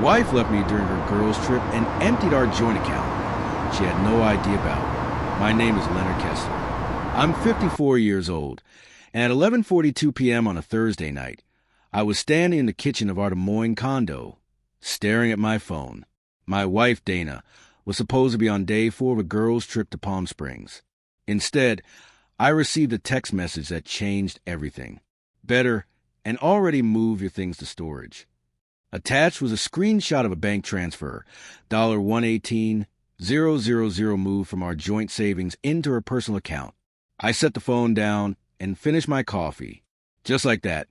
Wife left me during her girls' trip and emptied our joint account. She had no idea about. My name is Leonard Kessler. I'm 54 years old, and at 11:42 p.m. on a Thursday night, I was standing in the kitchen of our Des Moines condo, staring at my phone. My wife, Dana, was supposed to be on day 4 of a girls' trip to Palm Springs. Instead, I received a text message that changed everything. Better, and already move your things to storage. Attached was a screenshot of a bank transfer, $118,000 moved from our joint savings into her personal account. I set the phone down and finished my coffee. Just like that,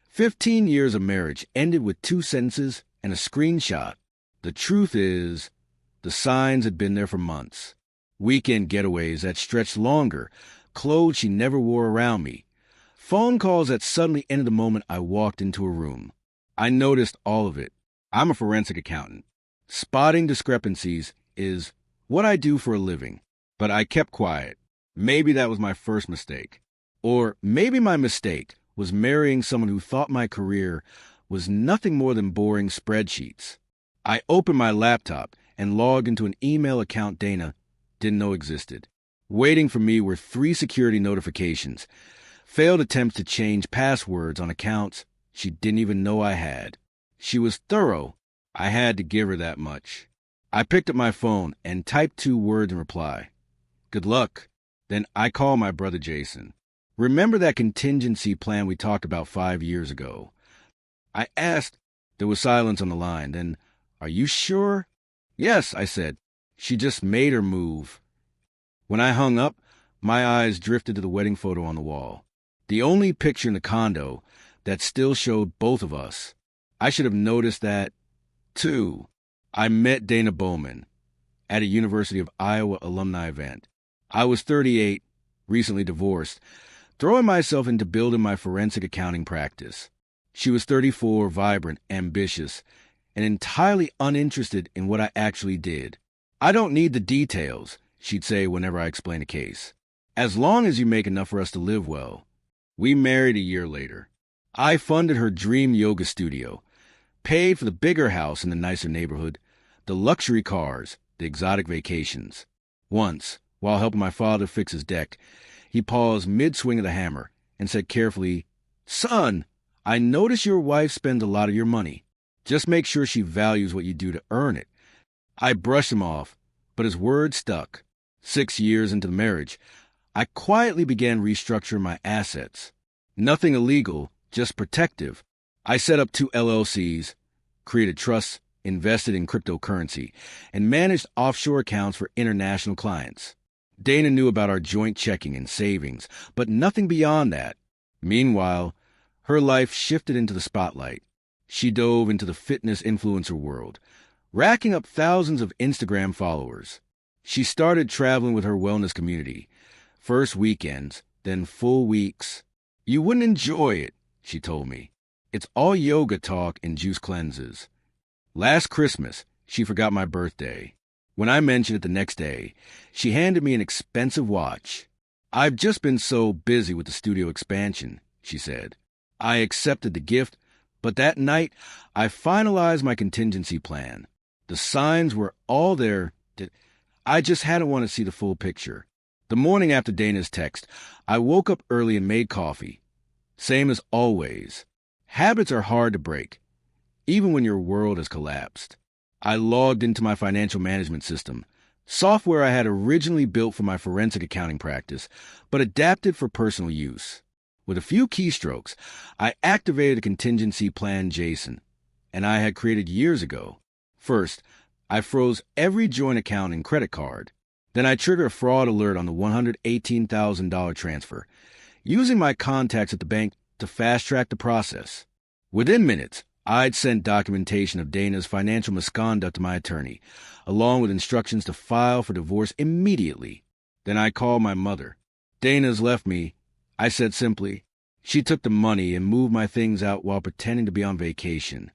15 years of marriage ended with 2 sentences and a screenshot. The truth is, the signs had been there for months. Weekend getaways that stretched longer, clothes she never wore around me, phone calls that suddenly ended the moment I walked into a room. I noticed all of it. I'm a forensic accountant. Spotting discrepancies is what I do for a living. But I kept quiet. Maybe that was my first mistake. Or maybe my mistake was marrying someone who thought my career was nothing more than boring spreadsheets. I opened my laptop and logged into an email account Dana didn't know existed. Waiting for me were 3 security notifications, failed attempts to change passwords on accounts she didn't even know I had. She was thorough. I had to give her that much. I picked up my phone and typed 2 words in reply. Good luck. Then I called my brother Jason. Remember that contingency plan we talked about 5 years ago? I asked. There was silence on the line. Then, are you sure? Yes, I said. She just made her move. When I hung up, my eyes drifted to the wedding photo on the wall. The only picture in the condo that still showed both of us. I should have noticed that, too. I met Dana Bowman at a University of Iowa alumni event. I was 38, recently divorced, throwing myself into building my forensic accounting practice. She was 34, vibrant, ambitious, and entirely uninterested in what I actually did. I don't need the details, she'd say whenever I explained a case. As long as you make enough for us to live well. We married a year later. I funded her dream yoga studio, paid for the bigger house in the nicer neighborhood, the luxury cars, the exotic vacations. Once, while helping my father fix his deck, he paused mid-swing of the hammer and said carefully, Son, I notice your wife spends a lot of your money. Just make sure she values what you do to earn it. I brushed him off, but his words stuck. 6 years into the marriage, I quietly began restructuring my assets. Nothing illegal, just protective. I set up 2 LLCs, created trusts, invested in cryptocurrency, and managed offshore accounts for international clients. Dana knew about our joint checking and savings, but nothing beyond that. Meanwhile, her life shifted into the spotlight. She dove into the fitness influencer world, racking up thousands of Instagram followers. She started traveling with her wellness community, first weekends, then full weeks. You wouldn't enjoy it, she told me. It's all yoga talk and juice cleanses. Last Christmas, she forgot my birthday. When I mentioned it the next day, she handed me an expensive watch. I've just been so busy with the studio expansion, she said. I accepted the gift, but that night, I finalized my contingency plan. The signs were all there. I just hadn't wanted to see the full picture. The morning after Dana's text, I woke up early and made coffee. Same as always. Habits are hard to break, even when your world has collapsed. I logged into my financial management system, software I had originally built for my forensic accounting practice, but adapted for personal use. With a few keystrokes, I activated a contingency plan Jason, and I had created years ago. First, I froze every joint account and credit card. Then I triggered a fraud alert on the $118,000 transfer, using my contacts at the bank to fast-track the process. Within minutes, I'd sent documentation of Dana's financial misconduct to my attorney, along with instructions to file for divorce immediately. Then I called my mother. Dana's left me. I said simply. She took the money and moved my things out while pretending to be on vacation.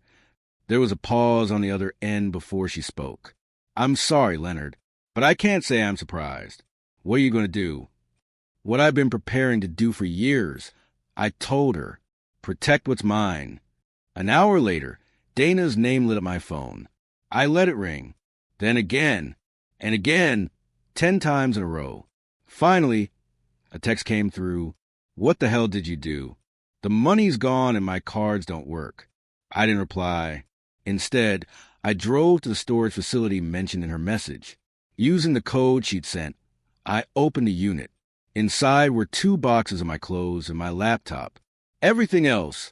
There was a pause on the other end before she spoke. I'm sorry, Leonard, but I can't say I'm surprised. What are you going to do? What I've been preparing to do for years. I told her, protect what's mine. An hour later, Dana's name lit up my phone. I let it ring. Then again, and again, 10 times in a row. Finally, a text came through. "What the hell did you do? The money's gone and my cards don't work." I didn't reply. Instead, I drove to the storage facility mentioned in her message. Using the code she'd sent, I opened the unit. Inside were 2 boxes of my clothes and my laptop. Everything else,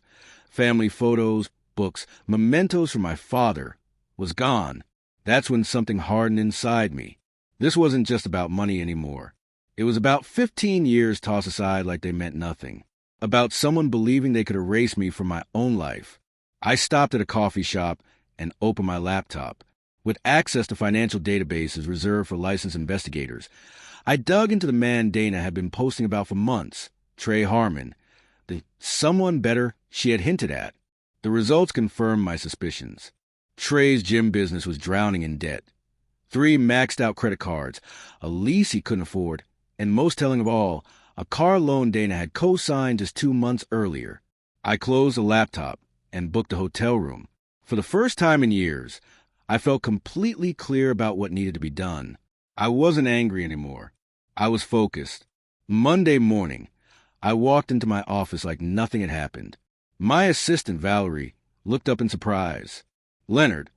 family photos, books, mementos from my father, was gone. That's when something hardened inside me. This wasn't just about money anymore. It was about 15 years tossed aside like they meant nothing. About someone believing they could erase me from my own life. I stopped at a coffee shop and opened my laptop. With access to financial databases reserved for licensed investigators, I dug into the man Dana had been posting about for months, Trey Harmon, the someone better she had hinted at. The results confirmed my suspicions. Trey's gym business was drowning in debt. 3 maxed-out credit cards, a lease he couldn't afford, and most telling of all, a car loan Dana had co-signed just 2 months earlier. I closed the laptop and booked a hotel room. For the first time in years, I felt completely clear about what needed to be done. I wasn't angry anymore. I was focused. Monday morning, I walked into my office like nothing had happened. My assistant, Valerie, looked up in surprise. "Leonard,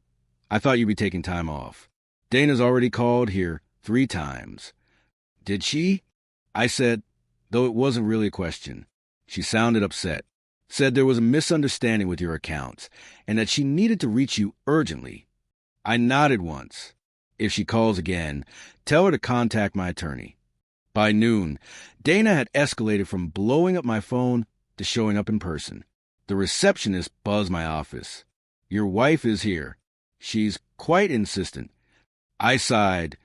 I thought you'd be taking time off. Dana's already called here 3 times. "Did she?" I said, though it wasn't really a question. She sounded upset. Said there was a misunderstanding with your accounts and that she needed to reach you urgently. I nodded once. "If she calls again, tell her to contact my attorney." By noon, Dana had escalated from blowing up my phone to showing up in person. The receptionist buzzed my office. "Your wife is here. She's quite insistent." I sighed,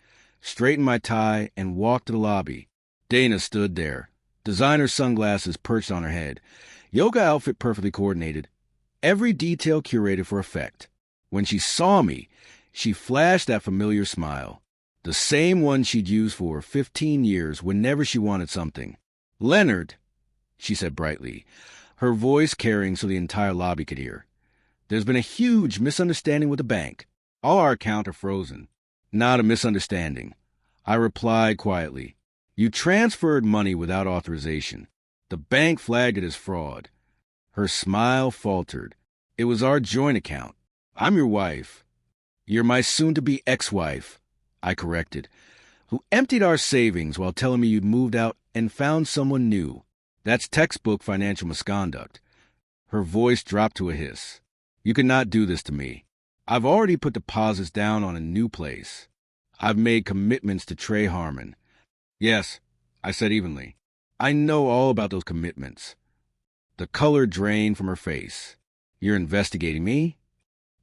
straightened my tie, and walked to the lobby. Dana stood there, designer sunglasses perched on her head, yoga outfit perfectly coordinated, every detail curated for effect. When she saw me, she flashed that familiar smile, the same one she'd used for 15 years whenever she wanted something. "Leonard," she said brightly, her voice carrying so the entire lobby could hear. "There's been a huge misunderstanding with the bank. All our accounts are frozen." "Not a misunderstanding," I replied quietly. "You transferred money without authorization. The bank flagged it as fraud." Her smile faltered. "It was our joint account. I'm your wife." "You're my soon-to-be ex-wife," I corrected, "who emptied our savings while telling me you'd moved out and found someone new. That's textbook financial misconduct." Her voice dropped to a hiss. "You cannot do this to me. I've already put deposits down on a new place. I've made commitments to Trey Harmon." "Yes," I said evenly. "I know all about those commitments." The color drained from her face. "You're investigating me?"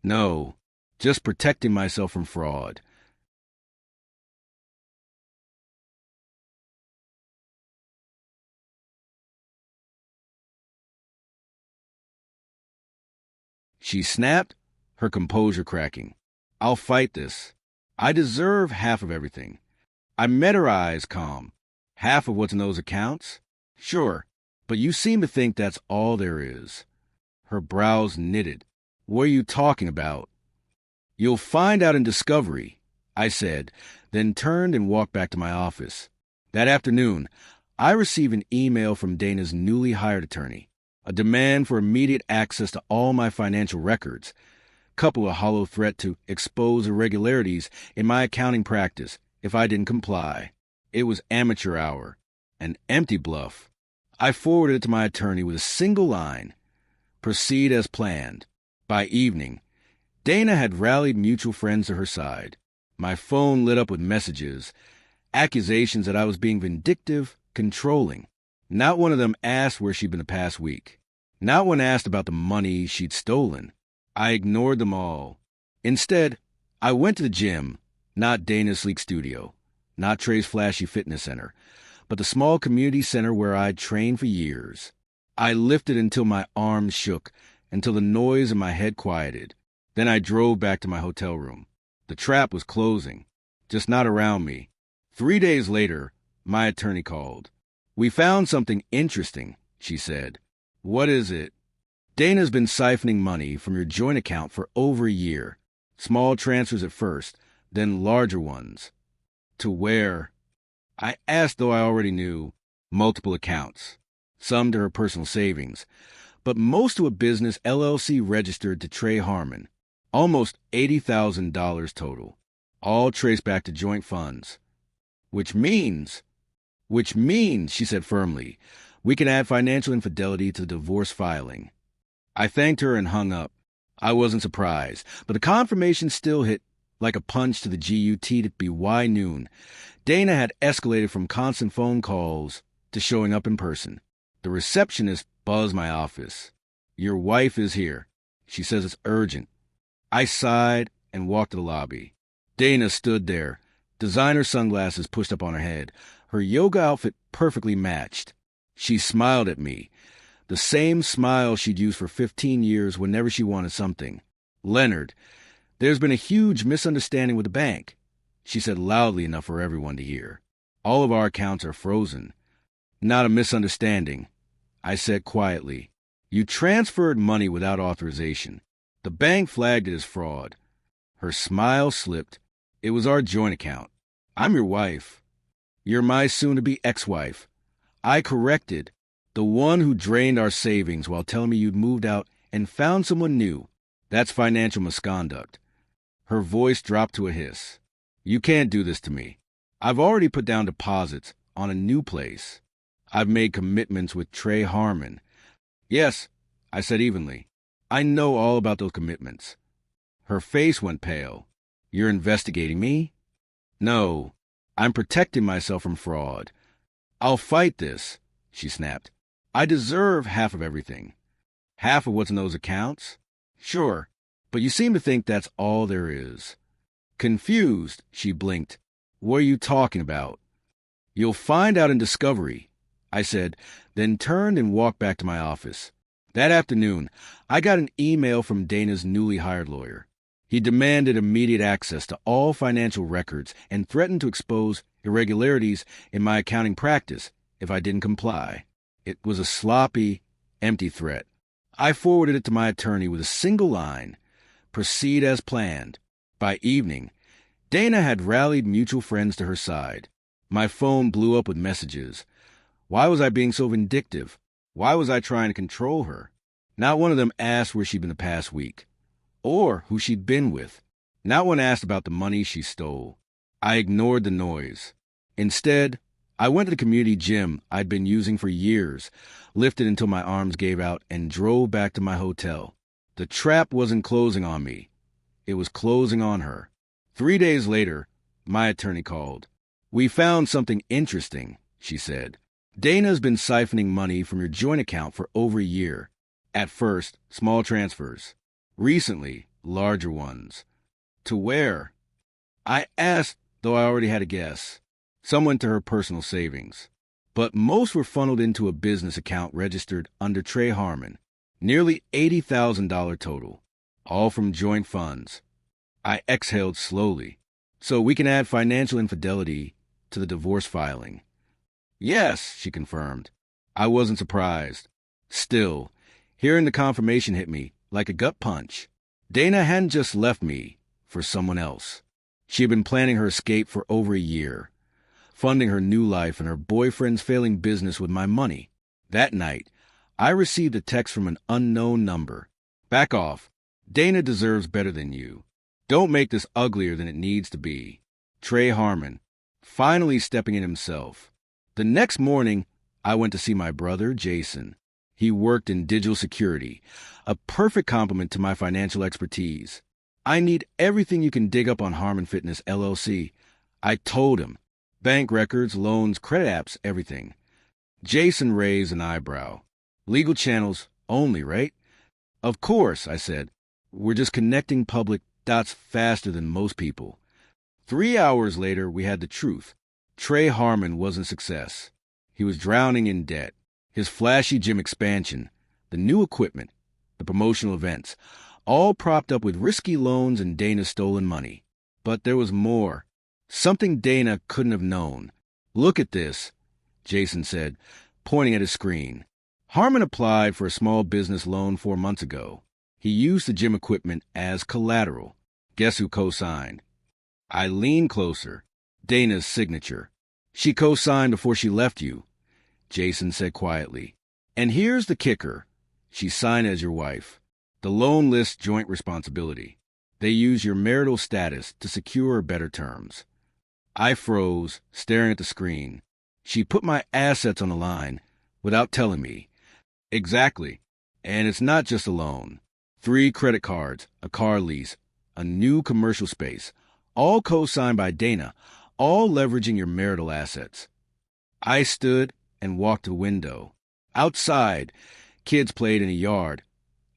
"No, just protecting myself from fraud." She snapped, her composure cracking. "I'll fight this. I deserve half of everything." I met her eyes calm. "Half of what's in those accounts? Sure, but you seem to think that's all there is." Her brows knitted. "What are you talking about?" "You'll find out in discovery," I said, then turned and walked back to my office. That afternoon, I received an email from Dana's newly hired attorney, a demand for immediate access to all my financial records, coupled with a hollow threat to expose irregularities in my accounting practice if I didn't comply. It was amateur hour, an empty bluff. I forwarded it to my attorney with a single line: "Proceed as planned." By evening, Dana had rallied mutual friends to her side. My phone lit up with messages, accusations that I was being vindictive, controlling. Not one of them asked where she'd been the past week. Not one asked about the money she'd stolen. I ignored them all. Instead, I went to the gym, not Dana's sleek studio, not Trey's flashy fitness center, but the small community center where I'd trained for years. I lifted until my arms shook, until the noise in my head quieted. Then I drove back to my hotel room. The trap was closing, just not around me. 3 days later, my attorney called. "We found something interesting," she said. "What is it?" Dana's been siphoning money from your joint account for over a year. Small transfers at first, then larger ones. To where? I asked, though I already knew. Multiple accounts. Some to her personal savings, but most to a business LLC registered to Trey Harmon. Almost $80,000 total. All traced back to joint funds. Which means, she said firmly, we can add financial infidelity to the divorce filing. I thanked her and hung up. I wasn't surprised, but the confirmation still hit like a punch to the gut at BY noon. Dana had escalated from constant phone calls to showing up in person. The receptionist buzzed my office. Your wife is here. She says it's urgent. I sighed and walked to the lobby. Dana stood there, designer sunglasses pushed up on her head, her yoga outfit perfectly matched. She smiled at me, the same smile she'd used for 15 years whenever she wanted something. Leonard, there's been a huge misunderstanding with the bank, she said loudly enough for everyone to hear. All of our accounts are frozen. Not a misunderstanding, I said quietly. You transferred money without authorization. The bank flagged it as fraud. Her smile slipped. It was our joint account. I'm your wife. You're my soon-to-be ex-wife. I corrected. The one who drained our savings while telling me you'd moved out and found someone new. That's financial misconduct. Her voice dropped to a hiss. You can't do this to me. I've already put down deposits on a new place. I've made commitments with Trey Harmon. Yes, I said evenly. I know all about those commitments. Her face went pale. You're investigating me? No, I'm protecting myself from fraud. I'll fight this, she snapped. I deserve half of everything. Half of what's in those accounts? Sure, but you seem to think that's all there is. Confused, she blinked. What are you talking about? You'll find out in discovery, I said, then turned and walked back to my office. That afternoon, I got an email from Dana's newly hired lawyer. He demanded immediate access to all financial records and threatened to expose irregularities in my accounting practice if I didn't comply. It was a sloppy, empty threat. I forwarded it to my attorney with a single line, proceed as planned. By evening, Dana had rallied mutual friends to her side. My phone blew up with messages. Why was I being so vindictive? Why was I trying to control her? Not one of them asked where she'd been the past week, or who she'd been with. Not one asked about the money she stole. I ignored the noise. Instead, I went to the community gym I'd been using for years, lifted until my arms gave out, and drove back to my hotel. The trap wasn't closing on me. It was closing on her. 3 days later, my attorney called. We found something interesting, she said. Dana's been siphoning money from your joint account for over a year. At first, small transfers. Recently, larger ones. To where? I asked, though I already had a guess. Some to her personal savings. But most were funneled into a business account registered under Trey Harmon. Nearly $80,000 total. All from joint funds. I exhaled slowly. So we can add financial infidelity to the divorce filing. Yes, she confirmed. I wasn't surprised. Still, hearing the confirmation hit me like a gut punch. Dana hadn't just left me for someone else. She had been planning her escape for over a year, funding her new life and her boyfriend's failing business with my money. That night, I received a text from an unknown number. Back off. Dana deserves better than you. Don't make this uglier than it needs to be. Trey Harmon, finally stepping in himself. The next morning, I went to see my brother, Jason. He worked in digital security, a perfect complement to my financial expertise. I need everything you can dig up on Harmon Fitness, LLC. I told him. Bank records, loans, credit apps, everything. Jason raised an eyebrow. Legal channels only, right? Of course, I said. We're just connecting public dots faster than most people. 3 hours later, we had the truth. Trey Harmon wasn't a success. He was drowning in debt. His flashy gym expansion, the new equipment, the promotional events, all propped up with risky loans and Dana's stolen money. But there was more. Something Dana couldn't have known. Look at this, Jason said, pointing at his screen. Harmon applied for a small business loan 4 months ago. He used the gym equipment as collateral. Guess who co-signed? I leaned closer. Dana's signature. She co-signed before she left you, Jason said quietly. And here's the kicker. She signed as your wife. The loan lists joint responsibility. They use your marital status to secure better terms. I froze, staring at the screen. She put my assets on the line without telling me. Exactly. And it's not just a loan. 3 credit cards, a car lease, a new commercial space, all co-signed by Dana, all leveraging your marital assets. I stood and walked to the window. Outside, kids played in the yard,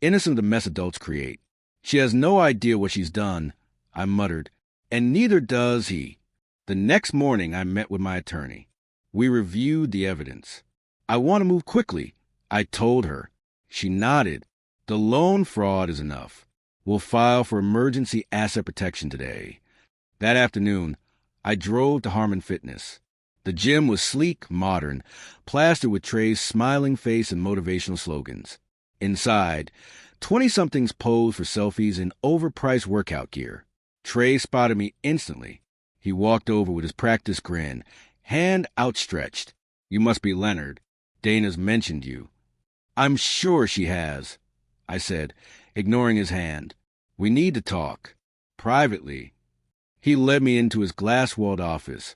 innocent of the mess adults create. She has no idea what she's done, I muttered, and neither does he. The next morning, I met with my attorney. We reviewed the evidence. I want to move quickly, I told her. She nodded. The loan fraud is enough. We'll file for emergency asset protection today. That afternoon, I drove to Harmon Fitness. The gym was sleek, modern, plastered with Trey's smiling face and motivational slogans. Inside, 20-somethings posed for selfies in overpriced workout gear. Trey spotted me instantly. He walked over with his practice grin, hand outstretched. You must be Leonard. Dana's mentioned you. I'm sure she has, I said, ignoring his hand. We need to talk. Privately. He led me into his glass-walled office,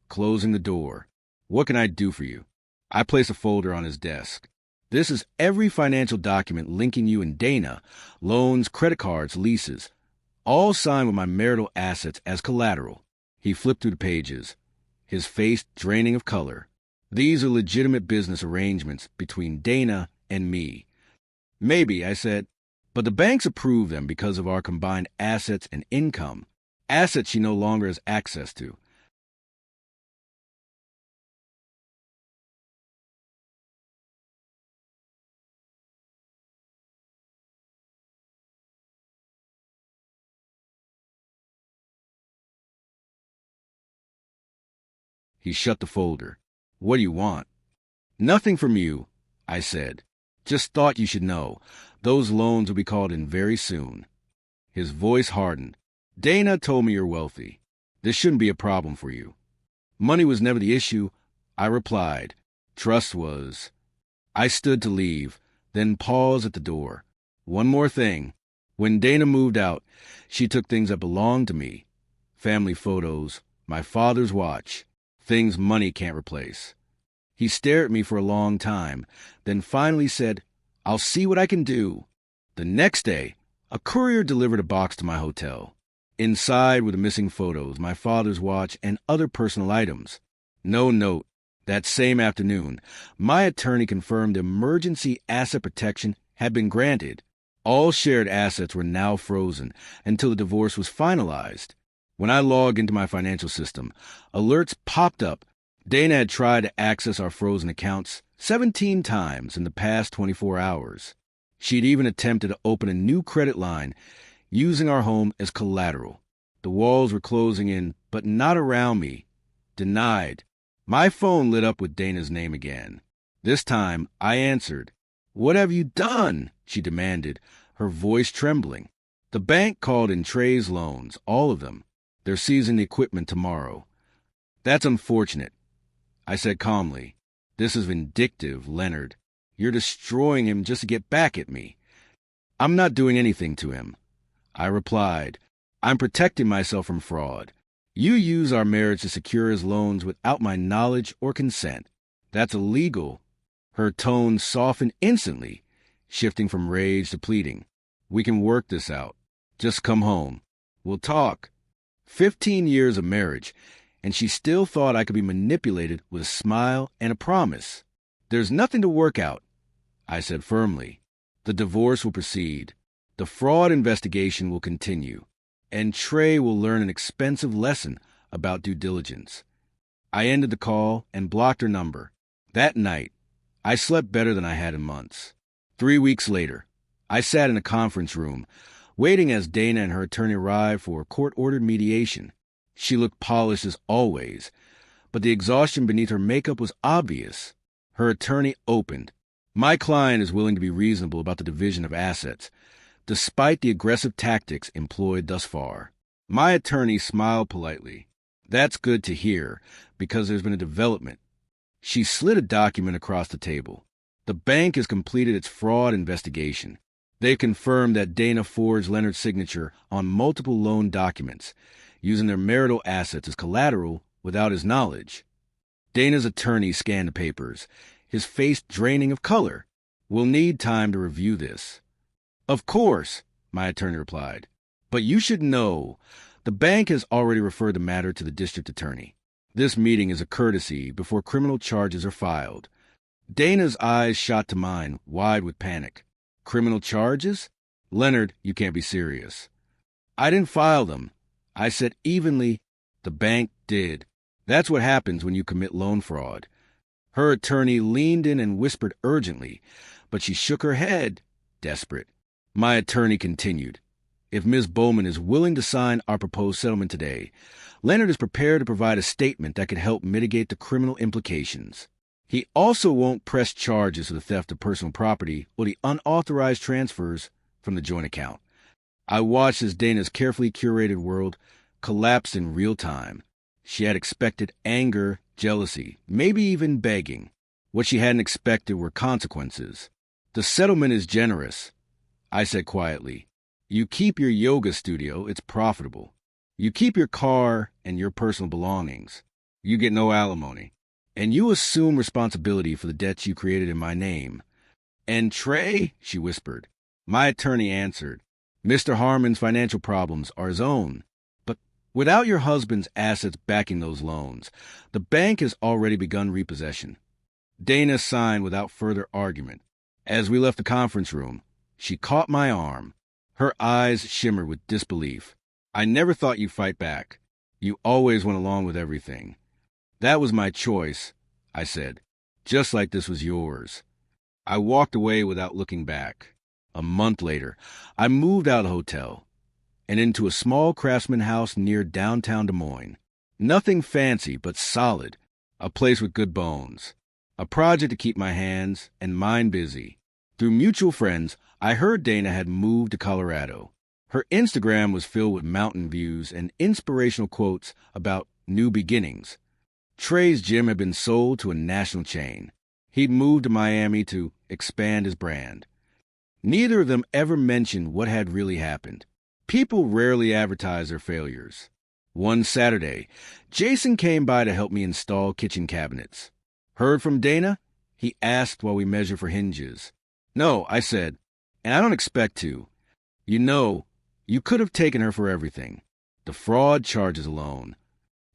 closing the door. What can I do for you? I placed a folder on his desk. This is every financial document linking you and Dana, loans, credit cards, leases, all signed with my marital assets as collateral. He flipped through the pages, his face draining of color. These are legitimate business arrangements between Dana and me. Maybe, I said, but the banks approve them because of our combined assets and income, assets she no longer has access to. He shut the folder. What do you want? Nothing from you, I said. Just thought you should know. Those loans will be called in very soon. His voice hardened. Dana told me you're wealthy. This shouldn't be a problem for you. Money was never the issue, I replied. Trust was. I stood to leave, then paused at the door. One more thing. When Dana moved out, she took things that belonged to me. Family photos, my father's watch, things money can't replace. He stared at me for a long time, then finally said, I'll see what I can do. The next day, a courier delivered a box to my hotel. Inside were the missing photos, my father's watch, and other personal items. No note. That same afternoon, my attorney confirmed emergency asset protection had been granted. All shared assets were now frozen until the divorce was finalized. When I logged into my financial system, alerts popped up. Dana had tried to access our frozen accounts 17 times in the past 24 hours. She'd even attempted to open a new credit line using our home as collateral. The walls were closing in, but not around me. Denied. My phone lit up with Dana's name again. This time, I answered. What have you done? She demanded, her voice trembling. The bank called in Trey's loans, all of them. They're seizing the equipment tomorrow. That's unfortunate, I said calmly. This is vindictive, Leonard. You're destroying him just to get back at me. I'm not doing anything to him, I replied. I'm protecting myself from fraud. You use our marriage to secure his loans without my knowledge or consent. That's illegal. Her tone softened instantly, shifting from rage to pleading. We can work this out. Just come home. We'll talk. 15 years of marriage, and she still thought I could be manipulated with a smile and a promise. There's nothing to work out, I said firmly. The divorce will proceed. The fraud investigation will continue. And Trey will learn an expensive lesson about due diligence. I ended the call and blocked her number. That night, I slept better than I had in months. 3 weeks later, I sat in a conference room, waiting as Dana and her attorney arrived for a court-ordered mediation. She looked polished as always, but the exhaustion beneath her makeup was obvious. Her attorney opened. My client is willing to be reasonable about the division of assets, despite the aggressive tactics employed thus far. My attorney smiled politely. That's good to hear, because there's been a development. She slid a document across the table. The bank has completed its fraud investigation. They've confirmed that Dana forged Leonard's signature on multiple loan documents, using their marital assets as collateral without his knowledge. Dana's attorney scanned the papers, his face draining of color. We'll need time to review this. Of course, my attorney replied. But you should know, the bank has already referred the matter to the district attorney. This meeting is a courtesy before criminal charges are filed. Dana's eyes shot to mine, wide with panic. Criminal charges? Leonard, you can't be serious. I didn't file them. I said evenly, the bank did. That's what happens when you commit loan fraud. Her attorney leaned in and whispered urgently, but she shook her head, desperate. My attorney continued. If Ms. Bowman is willing to sign our proposed settlement today, Leonard is prepared to provide a statement that could help mitigate the criminal implications. He also won't press charges for the theft of personal property or the unauthorized transfers from the joint account. I watched as Dana's carefully curated world collapsed in real time. She had expected anger, jealousy, maybe even begging. What she hadn't expected were consequences. The settlement is generous, I said quietly. You keep your yoga studio, it's profitable. You keep your car and your personal belongings. You get no alimony. And you assume responsibility for the debts you created in my name. And Trey, she whispered. My attorney answered, Mr. Harmon's financial problems are his own. But without your husband's assets backing those loans, the bank has already begun repossession. Dana signed without further argument. As we left the conference room, she caught my arm. Her eyes shimmered with disbelief. I never thought you'd fight back. You always went along with everything. That was my choice, I said, just like this was yours. I walked away without looking back. A month later, I moved out of the hotel and into a small craftsman house near downtown Des Moines. Nothing fancy, but solid. A place with good bones. A project to keep my hands and mind busy. Through mutual friends, I heard Dana had moved to Colorado. Her Instagram was filled with mountain views and inspirational quotes about new beginnings. Trey's gym had been sold to a national chain. He'd moved to Miami to expand his brand. Neither of them ever mentioned what had really happened. People rarely advertise their failures. One Saturday, Jason came by to help me install kitchen cabinets. Heard from Dana? He asked while we measured for hinges. No, I said, and I don't expect to. You know, you could have taken her for everything. The fraud charges alone.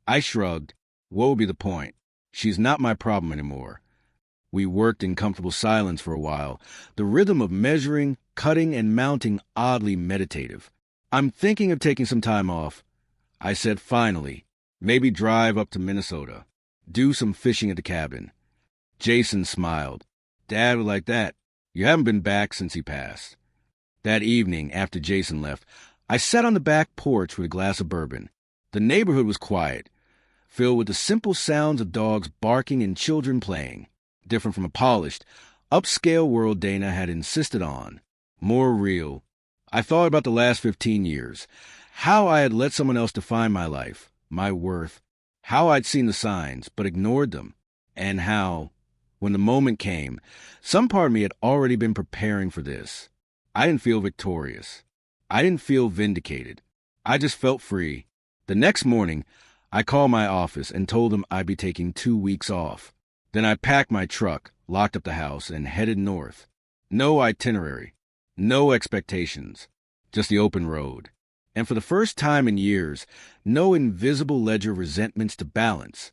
I shrugged. What would be the point? She's not my problem anymore. We worked in comfortable silence for a while, the rhythm of measuring, cutting, and mounting oddly meditative. I'm thinking of taking some time off. I said finally, maybe drive up to Minnesota. Do some fishing at the cabin. Jason smiled. Dad would like that. You haven't been back since he passed. That evening, after Jason left, I sat on the back porch with a glass of bourbon. The neighborhood was quiet, filled with the simple sounds of dogs barking and children playing, different from a polished, upscale world Dana had insisted on, more real. I thought about the last 15 years, how I had let someone else define my life, my worth, how I'd seen the signs but ignored them, and how, when the moment came, some part of me had already been preparing for this. I didn't feel victorious. I didn't feel vindicated. I just felt free. The next morning, I called my office and told them I'd be taking 2 weeks off. Then I packed my truck, locked up the house, and headed north. No itinerary, no expectations, just the open road. And for the first time in years, no invisible ledger of resentments to balance.